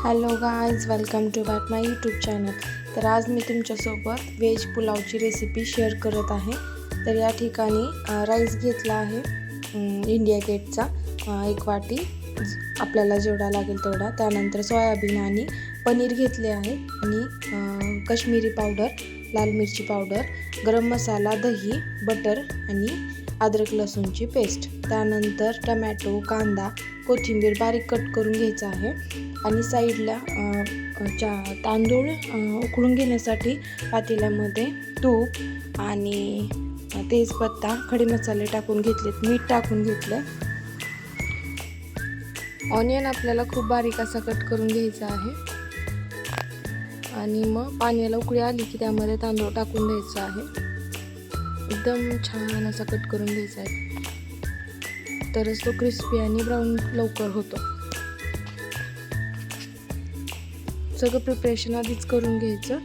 Hello guys, welcome to back my YouTube channel. तर आज मी तुमच्यासोबत व्हेज पुलावची रेसिपी शेअर करत आहे. तर या ठिकाणी राईस घेतला आहे इंडिया गेटचा 1 वाटी, आपल्याला जेवढा लागेल तेवढा. त्यानंतर सोयाबीन आणि पनीर घेतले आहे आणि काश्मीरी पावडर, लाल मिरची पावडर, गरम मसाला, दही, बटर आणि अद्रक लसूणची पेस्ट. त्यानंतर टमॅटो, कांदा, कोथिंबीर बारीक कट करून घ्यायचा आहे. आणि साईडला तांदूळ उकळून घेण्यासाठी पातेल्यामध्ये तूप आणि तेजपत्ता, खडे मसाले टाकून घेतलेत, मीठ टाकून घेतलं. ऑनियन आपल्याला खूप बारीक असा कट करून घ्यायचा आहे. आणि मग पाण्याला उकळी आली की त्यामध्ये तांदूळ टाकून द्यायचा आहे. एकदम छान असा कट करून घ्यायचा आहे, तरच तो क्रिस्पी आणि ब्राऊन लवकर होतो. सगळं प्रिपरेशन आधीच करून घ्यायचं.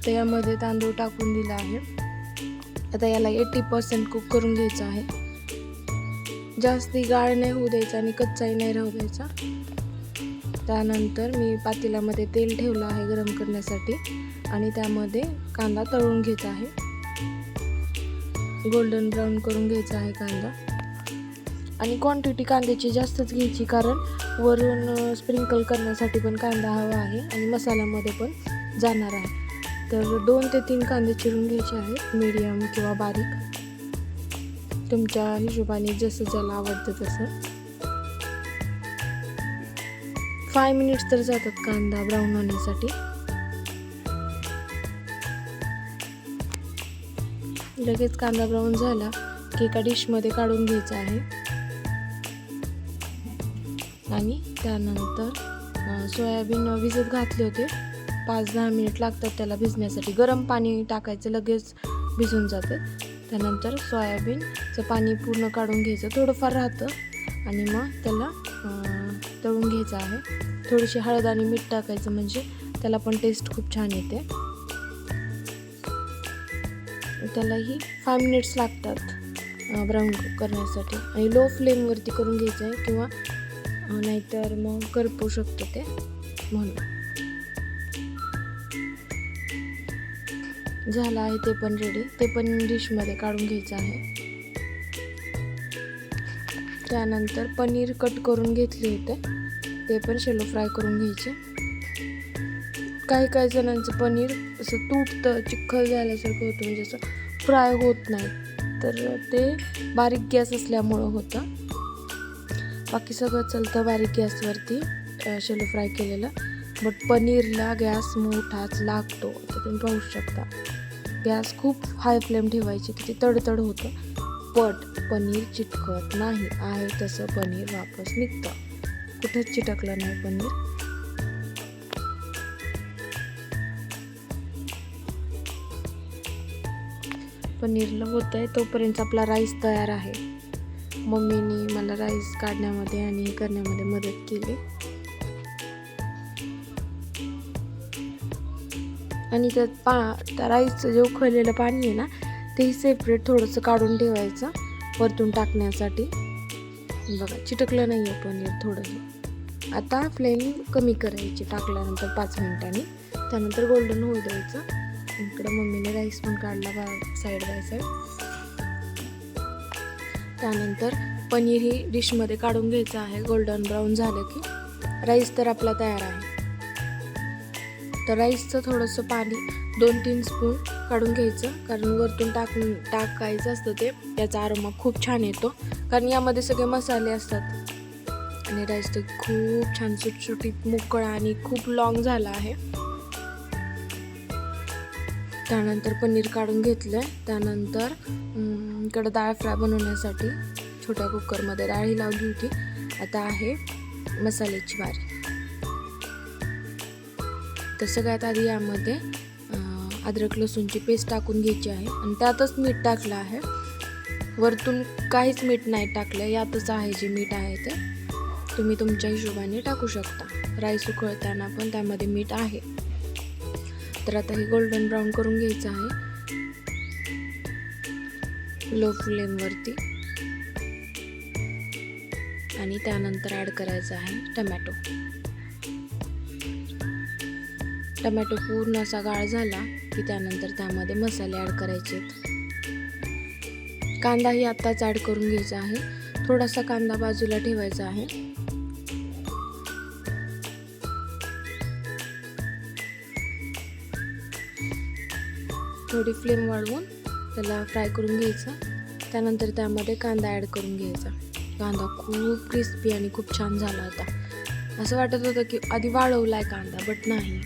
तर यामध्ये तांदूळ टाकून दिला आहे. आता याला 80% कुक करून घ्यायचं आहे. जास्ती गाळ नाही होऊ द्यायचा आणि कच्चाही नाही राहू द्यायचा. त्यानंतर मी पातेल्यामध्ये तेल ठेवलं आहे गरम करण्यासाठी आणि त्यामध्ये कांदा तळून घेत आहे. गोल्डन ब्राऊन करून घ्यायचा आहे कांदा. आणि क्वांटिटी कांद्याची जास्तच घ्यायची, कारण वरून स्प्रिंकल करण्यासाठी पण कांदा हवा आहे आणि मसाल्यामध्ये पण जाणार आहे. तर 2 ते 3 कांदे चिरून घ्यायचे आहेत, मीडियम किंवा बारीक, तुमच्या हिशोबाने जसं ज्याला आवडतं तसं. 5 मिनिट्स तर जातात कांदा ब्राऊन होण्यासाठी. लगेच कांदा ब्राऊन झाला की एका डिशमध्ये काढून घ्यायचा आहे. आणि त्यानंतर सोयाबीन भिजत घातले होते, 5-10 मिनिट लागतात त्याला भिजण्यासाठी. गरम पाणी टाकायचं, लगेच भिजून जातं. त्यानंतर सोयाबीनचं पाणी पूर्ण काढून घ्यायचं, थोडंफार राहतं. आणि मग त्याला तळून घ्यायचं आहे. थोडीशी हळद आणि मीठ टाकायचं, म्हणजे त्याला पण टेस्ट खूप छान येते. त्यालाही 5 मिनिट्स लागतात ब्राऊन करण्यासाठी. आणि लो फ्लेमवरती करून घ्यायचं आहे, किंवा नाहीतर मग करपू शकतं ते, म्हणून. झालं आहे ते पण रेडी. ते पण डिशमध्ये काढून घ्यायचं आहे. त्यानंतर पनीर कट करून घेतले होते, ते पण शेलो फ्राय करून घ्यायचे. काही जणांचं पनीर असं तुटतं, चिखल झाल्यासारखं होतं, म्हणजे असं फ्राय होत नाही. तर ते बारीक गॅस असल्यामुळं होतं. बाकी सगळं चलतं बारीक गॅसवरती शेलो फ्राय केलेलं. बट पनीरला गॅस मोठाच लागतो, तर तुम्ही पाहू शकता. गॅस खूप हाय फ्लेम ठेवायची, तर ते तडतड होतं. बट पनीर चिटकत नाही, आहे तसं पनीर वापस निघतं, कुठंच चिटकलं नाही पनीर. पनीरला होत आहे तोपर्यंत आपला राईस तयार आहे. मम्मीनी मला राईस काढण्यामध्ये आणि करण्यामध्ये मदत केली. आणि त्या राईसचं जे उकळलेलं पाणी आहे ना, तेही सेपरेट थोडंसं काढून ठेवायचं वरतून टाकण्यासाठी. बघा, चिटकलं नाही आहे पनीर थोडंही. आता फ्लेम कमी करायची टाकल्यानंतर 5 मिनिटांनी. त्यानंतर गोल्डन होऊ द्यायचं. इकडं मम्मीने राईस पण काढला साईड बाय साईड. त्यानंतर पनीर ही डिशमध्ये काढून घ्यायचं आहे. गोल्डन ब्राऊन झालं की राईस तर आपला तयार आहे. तर राईसचं थोडंसं पाणी 2-3 स्पून काढून घ्यायचं, कारण वरतून टाकायचं असतं ते. त्याचा अरोमा खूप छान येतो, कारण यामध्ये सगळे मसाले असतात. आणि राईस तर खूप छान सुटसुटीत मोकळा आणि खूप लॉंग झाला आहे. त्यानंतर पनीर काढून घेतलं. त्यानंतर इकडं डाळ फ्राय बनवण्यासाठी छोट्या कुकरमध्ये डाळही लावली होती. आता आहे मसाल्याची बारी. तर सगळ्यात आधी यामध्ये अद्रक लसूणची पेस्ट टाकून घ्यायची आहे. आणि त्यातच मीठ टाकलं आहे, वरतून काहीच मीठ नाही टाकलं. यातच आहे जे मीठ आहे ते तुम्ही तुमच्या हिशोबाने टाकू शकता. राईस उकळताना पण त्यामध्ये मीठ आहे. तर आता हे गोल्डन ब्राऊन करून घ्यायचं आहे लो फ्लेमवरती. आणि त्यानंतर ॲड करायचं आहे टमॅटो. टमॅटो पूर्ण असा गाळ झाला की त्यानंतर त्यामध्ये मसाले ॲड करायचे आहेत. कांदाही आत्ताच ॲड करून घ्यायचा आहे. थोडासा कांदा बाजूला ठेवायचा आहे. थोडी फ्लेम वाढवून त्याला फ्राय करून घ्यायचं. त्यानंतर त्यामध्ये कांदा ॲड करून घ्यायचा. कांदा खूप क्रिस्पी आणि खूप छान झाला होता. असं वाटत होतं की आधी वाळवलाय कांदा, बट नाही,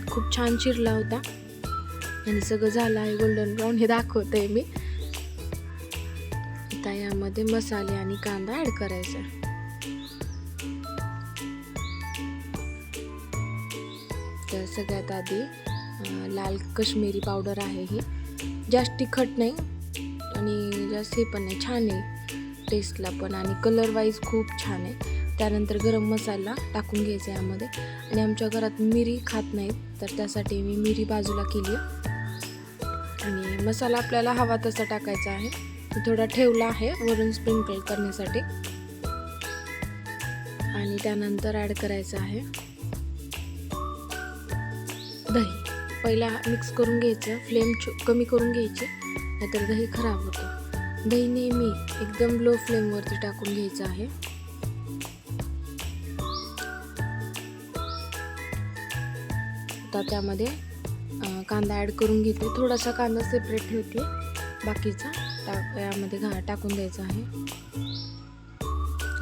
खूप छान चिरला होता. आणि सगळं झालं आहे गोल्डन ब्राऊन, हे दाखवते मी. आता यामध्ये मसाले आणि कांदा ॲड करायचा. तर सगळ्यात आधी लाल काश्मीरी पावडर आहे. ही जास्त तिखट नाही आणि जास्त हे पण नाही, छान आहे टेस्टला पण आणि कलर वाईज खूप छान आहे. त्यानंतर गरम मसाला टाकून घ्यायचा यामध्ये. आणि आमच्या घरात मिरी खात नाहीत, तर त्यासाठी मी मिरी बाजूला केली. आणि मसाला आपल्याला हवा तसा टाकायचा आहे. थोडा ठेवला आहे वरून स्प्रिंकल करण्यासाठी. आणि त्यानंतर ॲड करायचं आहे दही. पहिला मिक्स करून घ्यायचं, फ्लेम कमी करून घ्यायची, नाहीतर दही खराब होतं. दही नेहमी एकदम लो फ्लेमवरती टाकून घ्यायचं आहे. आता त्यामध्ये कांदा ॲड करून घेते. थोडासा कांदा सेपरेट ठेवते, बाकीचा यामध्ये टाकून द्यायचा आहे.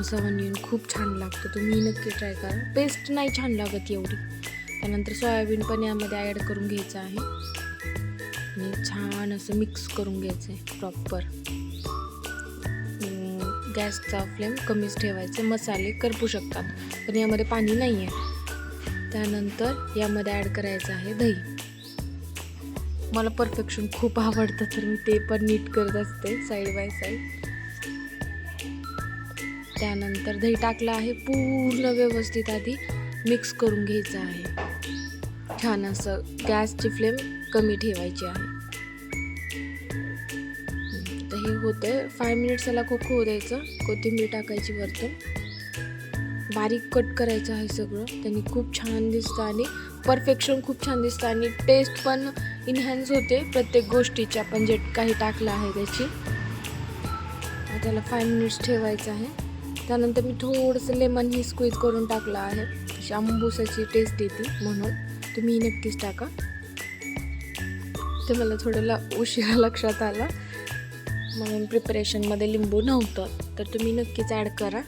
असं ऑनियन खूप छान लागतो, तुम्ही नक्की ट्राय करा. पेस्ट नाही छान लागत एवढी. त्यानंतर सोयाबीन पण यामध्ये ॲड करून घ्यायचं आहे आणि छान असं मिक्स करून घ्यायचं आहे प्रॉपर. गॅसचा फ्लेम कमीच ठेवायचा. मसाले करपू शकतात, पण यामध्ये पाणी नाही आहे. त्यानंतर यामध्ये ॲड करायचं आहे दही. मला परफेक्शन खूप आवडतं, तर मी ते पण नीट करत असते साईड बाय साईड. त्यानंतर दही टाकलं आहे, पूर्ण व्यवस्थित आधी मिक्स करून घ्यायचं आहे. छान असं गॅसची फ्लेम कमी ठेवायची आहे. तर हे होतं 5 मिनिट्स याला कुक होऊ द्यायचं. कोथिंबीर टाकायची वरतून. बारीक कट करायचं आहे सगळं, त्यांनी खूप छान दिसतं आणि परफेक्शन खूप छान दिसतं आणि टेस्ट पण इन्हॅन्स होते प्रत्येक गोष्टीची आपण जे काही टाकलं आहे त्याची. त्याला 5 मिनिट्स ठेवायचं आहे. त्यानंतर मी थोडंसं लेमन ही स्क्वीज करून टाकलं आहे, अशी आंबुसाची टेस्ट येते म्हणून. तुम्ही नक्कीच टाका. ते मला थोडं उशिरा लक्षात आलं म्हणून प्रिपरेशनमध्ये लिंबू नव्हतं, तर तुम्ही नक्कीच ॲड करा.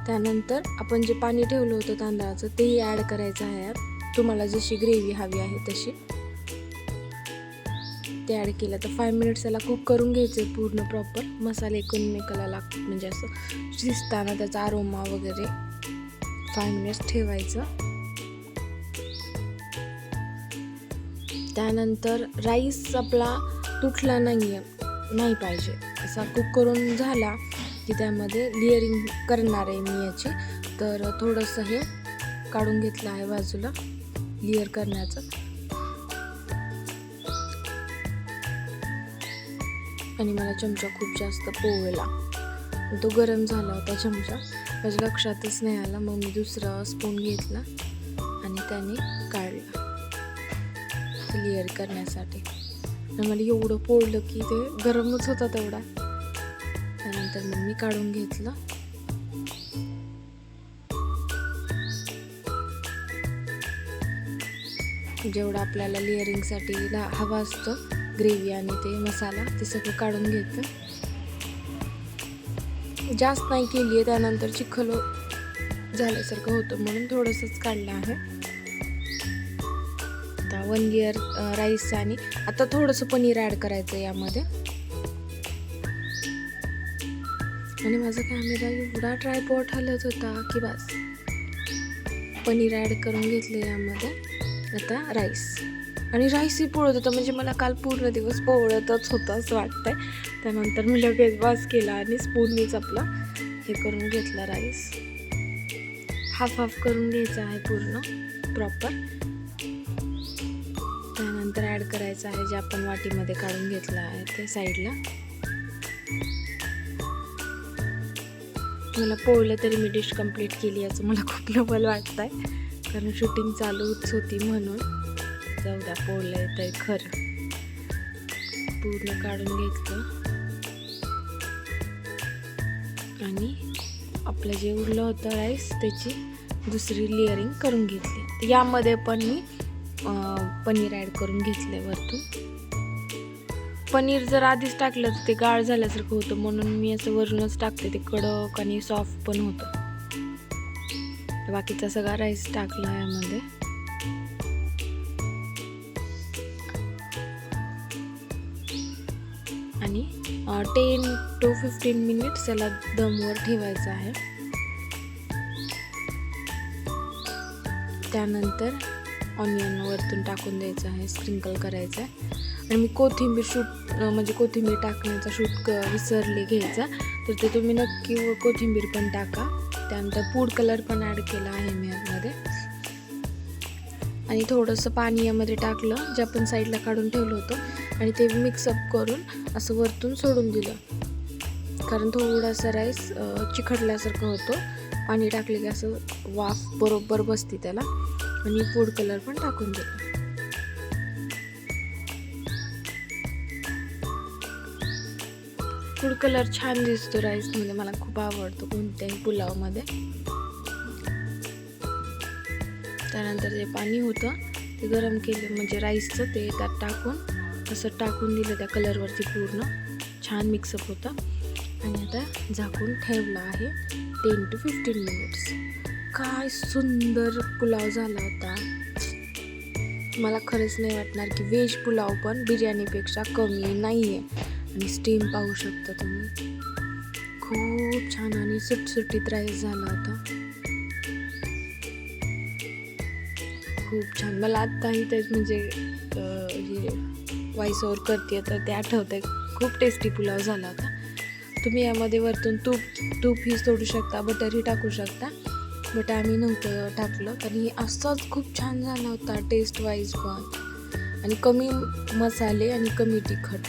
त्यानंतर आपण जे पाणी ठेवलं होतं तांदळाचं तेही ॲड करायचं आहे यात. तुम्हाला जशी ग्रेव्ही हवी आहे तशी ते ॲड केलं. तर 5 मिनिट्स याला कुक करून घ्यायचं पूर्ण प्रॉपर. मसाले एकमेकाला लागतात म्हणजे असं शिजताना त्याचा अरोमा वगैरे. 5 मिनिट्स ठेवायचं. त्यानंतर राईस आपला तुटला नाही पाहिजे. असा कुक करून झाला की त्यामध्ये लेअरिंग करणार आहे मी याची. तर थोडंसं हे काढून घेतलं आहे बाजूला लेअर करण्याचं. आणि मला चमचा खूप जास्त पोळला, तो गरम झाला होता चमचा, माझ्या लक्षातच नाही आला. मग मी दुसरा स्पून घेतला आणि त्याने काढला लेअर करण्यासाठी. आणि मला एवढं पोळलं की ते गरमच होता तेवढा. त्यानंतर मग मी काढून घेतलं. जेवढं आपल्याला लेअरिंगसाठी हवं असतं ग्रेव्ही आणि ते मसाला ते सगळं काढून घेतं. जास्त नाही केली आहे, त्यानंतर चिखल झाल्यासारखं होतं म्हणून थोडंसंच काढलं आहे. आता 1 लेअर राईस आणि आता थोडंसं पनीर ॲड करायचं यामध्ये. आणि माझा कॅमेरा एवढा ट्रायपॉड हलत होता की बस. पनीर ॲड करून घेतले यामध्ये. आता राईस आणि राईसही पोळत होतं, म्हणजे मला काल पूर्ण दिवस पोळतच होतं असं वाटतंय. त्यानंतर मी लगेच बस केला आणि स्पूननीच आपला हे करून घेतला राईस. हाफ करून घ्यायचा आहे पूर्ण प्रॉपर. त्यानंतर ॲड करायचं आहे जे आपण वाटीमध्ये काढून घेतलं आहे ते साईडला. मला पोळलं तरी मी डिश कंप्लीट केली याचं मला खूप नवल वाटतं आहे. कारण शूटिंग चालूच होती म्हणून. जाऊ द्या, पोळलं येतंय खरं. पूर्ण काढून घेतलं आणि आपलं जे उरलं होतं राईस त्याची दुसरी लेअरिंग करून घेतली. तर यामध्ये पण मी पनीर ॲड करून घेतले वरतून. पनीर जर आधीच टाकलं तर ते गाळ झाल्यासारखं होतं, म्हणून मी असं वरूनच टाकते. ते कडक आणि सॉफ्ट पण होतं. बाकीचा सगळा राईस टाकला यामध्ये. आणि 10 to 15 मिनिट्स याला दमवर ठेवायचं आहे. त्यानंतर ऑनियन वरतून टाकून द्यायचं आहे, स्प्रिंकल करायचं आहे. आणि मी कोथिंबीर टाकण्याचा शूट विसरले घ्यायचा, तर ते तुम्ही नक्की कोथिंबीर पण टाका. त्यानंतर फूड कलर पण ॲड केला आहे मी यामध्ये. आणि थोडंसं पाणी यामध्ये टाकलं जे आपण साईडला काढून ठेवलं होतं, आणि ते मिक्सअप करून असं वरतून सोडून दिलं, कारण थोडासा राईस चिकटल्यासारखं होतं. पाणी टाकले की असं वाफ बरोबर बसते त्याला. आणि फूड कलर पण टाकून दिलं. फूड कलर छान दिसतो राईसमध्ये, मला खूप आवडतो कोणत्याही पुलावमध्ये. त्यानंतर जे पाणी होतं ते गरम केलं, म्हणजे राईसचं ते त्यात टाकून असं टाकून दिलं त्या कलरवरती. पूर्ण छान मिक्सअप होतं. आणि आता झाकून ठेवलं आहे 10 to 15 मिनिट्स. काय सुंदर पुलाव झाला होता. मला खरंच नाही वाटणार की व्हेज पुलाव पण बिर्याणीपेक्षा कमी नाही आहे. आणि स्टीम पाहू शकता तुम्ही, खूप छान आणि सुटसुटीत राईस झाला होता. खूप छान. मला आत्ताही तेच म्हणजे व्हॉइस ओव्हर करते तर ते आठवतं आहे. खूप टेस्टी पुलाव झाला होता. तुम्ही यामध्ये वरतून तूपही सोडू शकता, बटरही टाकू शकता. बट आम्ही नव्हतं टाकलं, कारण हे असाच खूप छान झाला होता टेस्ट वाईज पण. आणि कमी मसाले आणि कमी तिखट.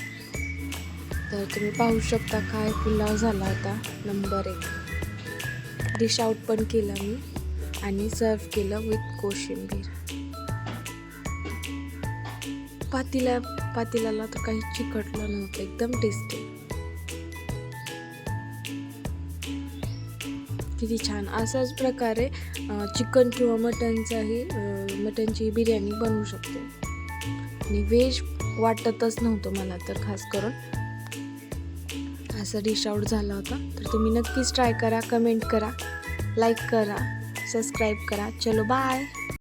तर तुम्ही पाहू शकता काय पुलाव झाला होता नंबर 1. डिश आउट पण केलं मी आणि सर्व केलं विथ कोशिंबीर. पातेल्याला तर काही चिकटलं नव्हतं, एकदम टेस्टी. किती छान. अशाच प्रकारे चिकन किंवा मटनची बिर्याणी बनवू शकते. आणि व्हेज वाटतच नव्हतं मला तर, खास करून असं डिश आउट झाला होता. तर तुम्ही नक्कीच ट्राय करा, कमेंट करा, लाईक करा, सबस्क्राईब करा. चलो बाय.